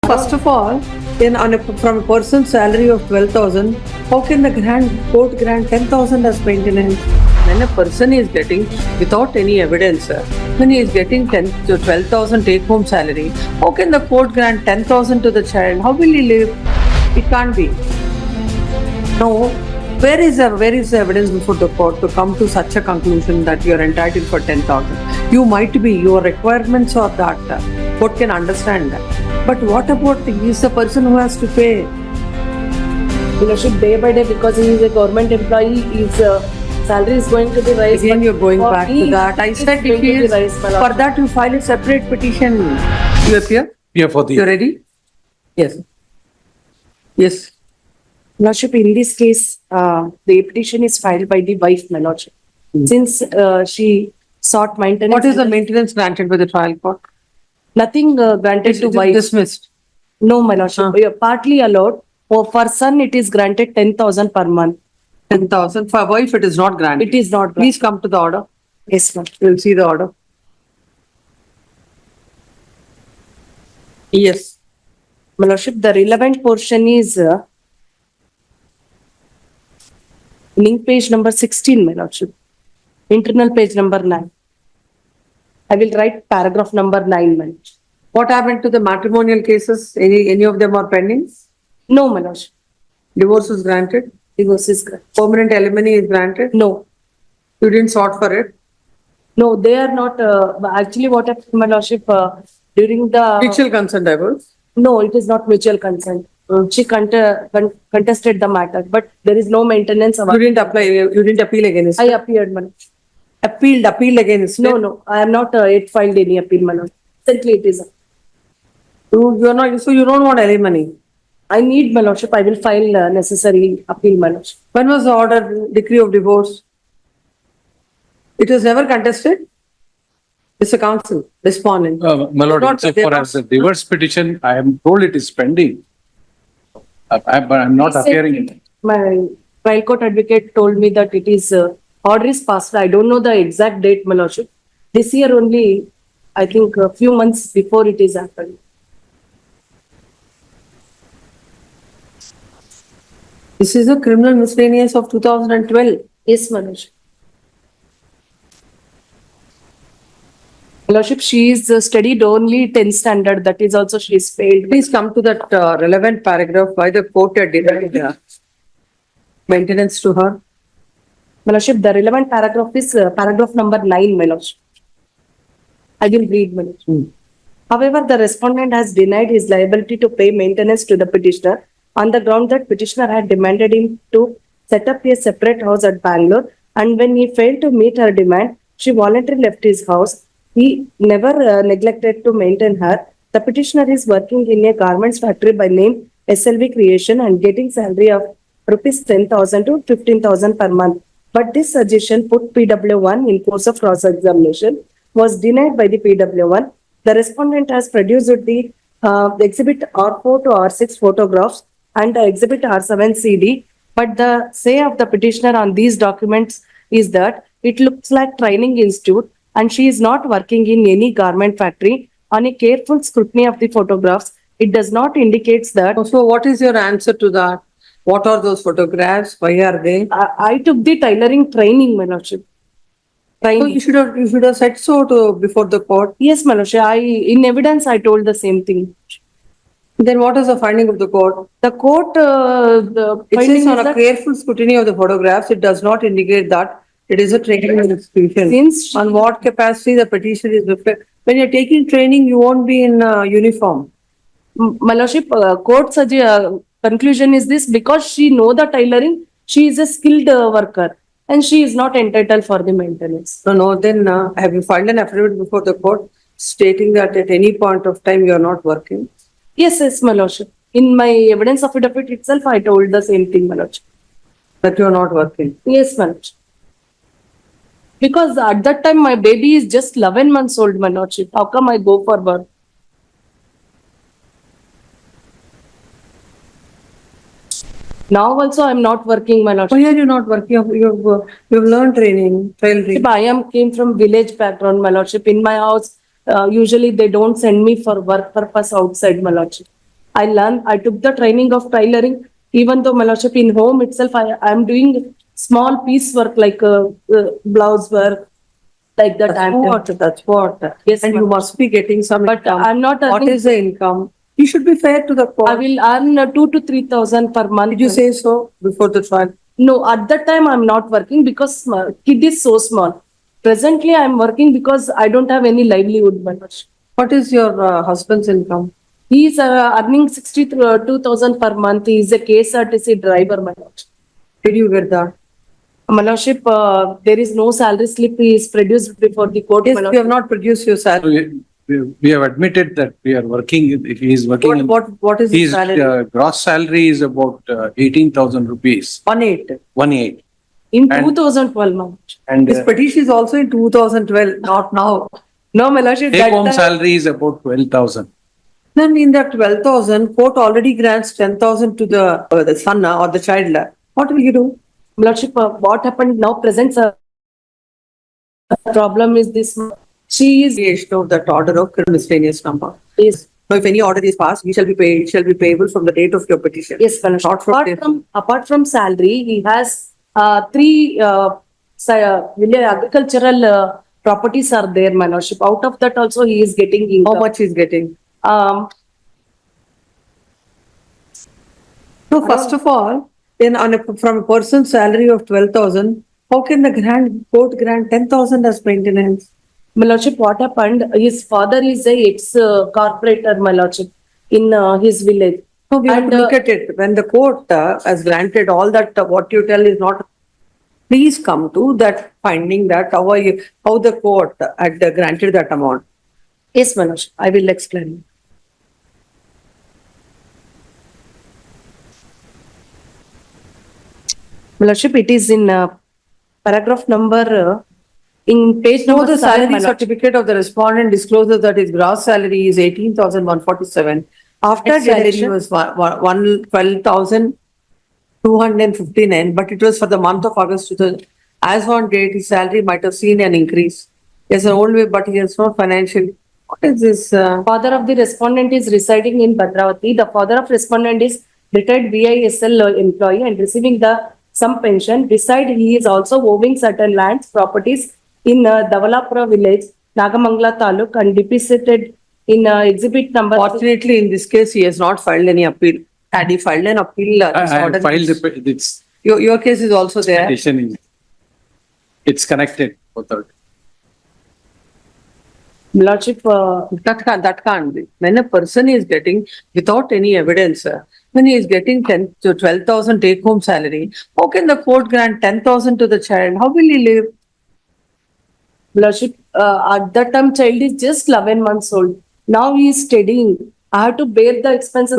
First of all, from a person's salary of 12,000, how can the court grant 10,000 as maintenance? When a person is getting, without any evidence, when he is getting 10 to 12,000 take-home salary, how can the court grant 10,000 to the child? How will he live? It can't be. No. Where is the evidence before the court to come to such a conclusion that you are entitled for 10,000? You might be, your requirements are that. Court can understand that. But what about he is the person who has to pay? Leadership day by day, because he is a government employee, his salary is going to be raised. Again, you're going back to that. I said if he is, for that you file a separate petition. You appear? Yeah, for the. You're ready? Yes. Yes. Lordship, in this case, the petition is filed by the wife, my Lordship. Since she sought maintenance. What is the maintenance granted by the trial court? Nothing granted to wife. Dismissed. No, my Lordship. We are partly allowed. For son, it is granted 10,000 per month. 10,000. For wife, it is not granted. It is not granted. Please come to the order. Yes, ma'am. We'll see the order. Yes. My Lordship, the relevant portion is link page number 16, my Lordship. Internal page number 9. I will write paragraph number 9, my Lordship. What happened to the matrimonial cases? Any of them are pending? No, my Lordship. Divorce is granted? Divorce is granted. Permanent alimony is granted? No. You didn't sought for it? No, they are not. Actually, what happened, my Lordship, during the. Mutual consent divorce? No, it is not mutual consent. She contested the matter, but there is no maintenance. You didn't apply, you didn't appeal against it? I appeared, my Lordship. Appealed against it? No, I am not yet filed any appeal, my Lordship. Recently it is. You are not, so you don't want alimony? I need, my Lordship. I will file necessary appeal, my Lordship. When was the order, decree of divorce? It was never contested? It's a counsel, respondent. My lord, Not- so for as a divorce petition, I am told it is pending. But I'm not appearing in it. My trial court advocate told me that it is order is passed. I don't know the exact date, my Lordship. This year only, I think a few months before it is happened. This is a criminal miscellaneous of 2012. Yes, my Lordship. My Lordship, she is studied only 10th standard. That is also she is failed. Please come to that relevant paragraph why the court had denied maintenance to her. My Lordship, the relevant paragraph is paragraph number 9, my Lordship. I will read, my Lordship. However, the respondent has denied his liability to pay maintenance to the petitioner on the ground that petitioner had demanded him to set up a separate house at Bangalore, and when he failed to meet her demand, she voluntarily left his house. He never neglected to maintain her. The petitioner is working in a garments factory by name SLV Creation and getting salary of rupees 10,000 to 15,000 per month. But this suggestion put PW1 in course of cross-examination was denied by the PW1. The respondent has produced the exhibit R4 to R6 photographs and the exhibit R7 CD. But the say of the petitioner on these documents is that it looks like training institute and she is not working in any garment factory. On a careful scrutiny of the photographs, it does not indicate that. So what is your answer to that? What are those photographs? Why are they? I took the tailoring training, my Lordship. So you should have said so before the court. Yes, my Lordship. In evidence, I told the same thing. Then what is the finding of the court? The court, the It finding says is on a that careful scrutiny of the photographs, it does not indicate that it is a training institution. since On what capacity the petition is referred. When you're taking training, you won't be in uniform. my Lordship, court's conclusion is this: because she know the tailoring, she is a skilled worker and she is not entitled for the maintenance. No, then have you filed an affidavit before the court stating that at any point of time you are not working? Yes, my Lordship. In my evidence affidavit itself, I told the same thing, my Lordship. That you are not working. Yes, my Lordship. Because at that time, my baby is just 11 months old, my Lordship. How come I go for work? Now also, I am not working, my Lordship. Why are you not working? You've learned training, tailoring. I came from village background, my Lordship. In my house, usually they don't send me for work purpose outside, my Lordship. I took the training of tailoring, even though my lordship in home itself, I am doing small piece work like blouse work, like that. That's what. Yes, And ma'am. you must be getting some But income. I'm not What earning- is the income? You should be fair to the I court. will earn 2 to 3,000 per month. Did you say so before the trial? No, at that time I'm not working because my kid is so small. Presently I'm working because I don't have any livelihood, my lordship. What is your husband's income? He is earning 62,000 per month. He is a KSRTC driver, my lordship. Did you get that? My lordship, there is no salary slip is produced before the court. Yes, my you have lordship. not produced your So salary. we have admitted that we are working, he is working. What is his His salary? gross salary is about 18,000 rupees, 1.8. 1.8. In and- 2012, my lordship. And His petition is also in 2012, not now. No, my lordship, take that home time, salary is about 12,000. Then in that 12,000, court already grants 10,000 to the son or the child. What will you do? my lordship, what happened now presents a problem is this. She is, Creation of that order of miscellaneous number. is Now, if any order is passed, you shall be paid, it shall be payable from the date of your petition. yes, my lordship. Not from Apart there. apart from salary, he has three agricultural properties are there, my lordship. Out of that also he is getting How income. much is getting? Um, So first of all, from a person's salary of 12,000, how can the court grant 10,000 as maintenance? my lordship, what happened? His father is a ex-corporator, my lordship, in his village. No, we have And, to look at it. When the court has granted all that, what you tell is not. Please come to that finding that how the court had granted that amount. Yes, my lordship, I will explain. My lordship, it is in paragraph number, in page No, number the 7, my salary lordship. certificate of the respondent discloses that his gross salary is 18,147. After Net salary deduction? was 12,259, but it was for the month of August. As on date, his salary might have seen an increase. There's an old way, but he has no financial. What is this? Father of the respondent is residing in Bhadravati. The father of respondent is retired BISL employee and receiving the some pension. Beside, he is also owning certain lands, properties in Davalapura village, Nagamangala Taluk, and deposited in exhibit number. Fortunately, in this case, he has not filed any appeal. Had he filed an appeal, I this have order filed is- its your case is also there. petition. It's connected. Both are- Lordship, That can't be. When a person is getting, without any evidence, when he is getting 10 to 12,000 take home salary, how can the court grant 10,000 to the child? How will he live? Lordship, at that time child is just 11 months old. Now he is studying. I have to bear the expenses.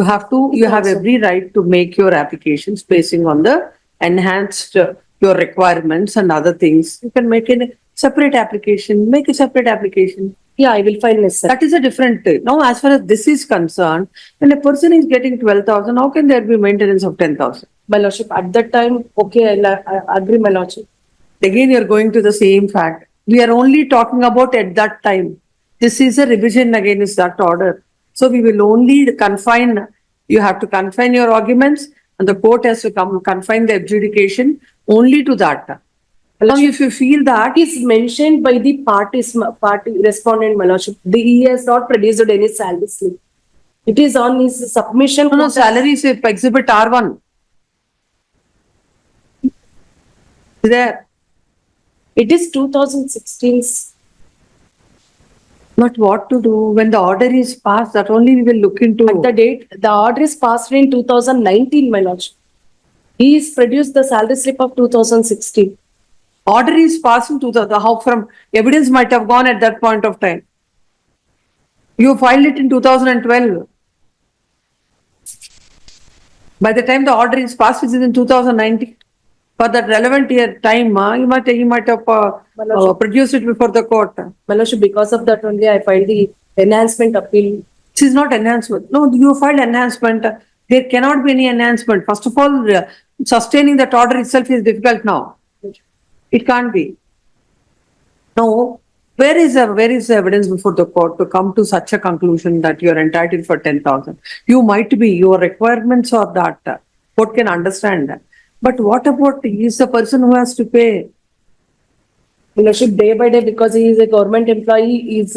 You have every right to make your applications basing on the enhanced, your requirements and other things. You can make a separate application, make a separate application. Yeah, I will file necessary. That is a different thing. Now, as far as this is concerned, when a person is getting 12,000, how can there be maintenance of 10,000? My lordship, at that time, okay, I agree, my lordship. Again, you're going to the same fact. We are only talking about at that time. This is a revision against that order. So we will only confine, you have to confine your arguments and the court has to confine the adjudication only to that. Now, if you feel that, It is mentioned by the party respondent, my lordship. He has not produced any salary slip. It is on his submission. no, salary is exhibit R1. There. It is 2016's. But what to do when the order is passed? That only we will look into. At the date, the order is passed in 2019, my lordship. He has produced the salary slip of 2016. Order is passed in 2000. How from evidence might have gone at that point of time. You filed it in 2012. By the time the order is passed, it is in 2019. For that relevant year time, you might have produced it before the court. My lordship, because of that only I filed the enhancement appeal. This is not enhancement. No, you filed enhancement. There cannot be any enhancement. First of all, sustaining that order itself is difficult now. It can't be. No, Where is the evidence before the court to come to such a conclusion that you are entitled for 10,000? You might be, your requirements are that, court can understand that. But what about, he is the person who has to pay? Your Lordship, day by day, because he is a government employee, his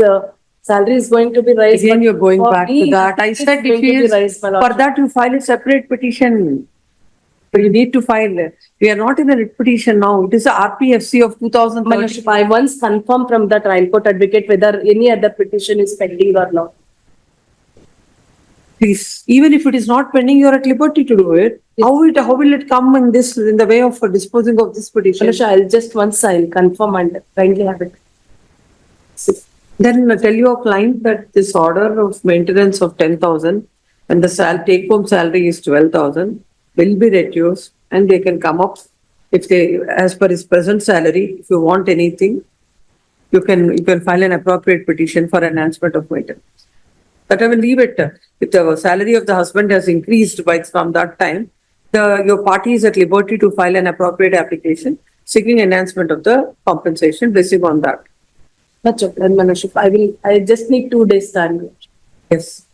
salary is going to be raised. Again, but you're going for back to me, that. I it is said if going he to be is, raised, my for Lordship. that you file a separate petition. So you need to file, we are not in a writ petition now, it is a RPFC of My 2013. Lordship, I once confirmed from the trial court advocate whether any other petition is pending or not. Please, even if it is not pending, you are at liberty to do it. How will it come in this, in the way of disposing of this My petition? Lordship, I'll confirm and kindly have it. Then tell your client that this order of maintenance of 10,000 and the take home salary is 12,000 will be reduced and they can come up if they, as per his present salary, if you want anything, you can file an appropriate petition for enhancement of maintenance. But I will leave it, if the salary of the husband has increased by from that time, your party is at liberty to file an appropriate application seeking enhancement of the compensation based on that. My Lordship, I just need 2 days time. Yes.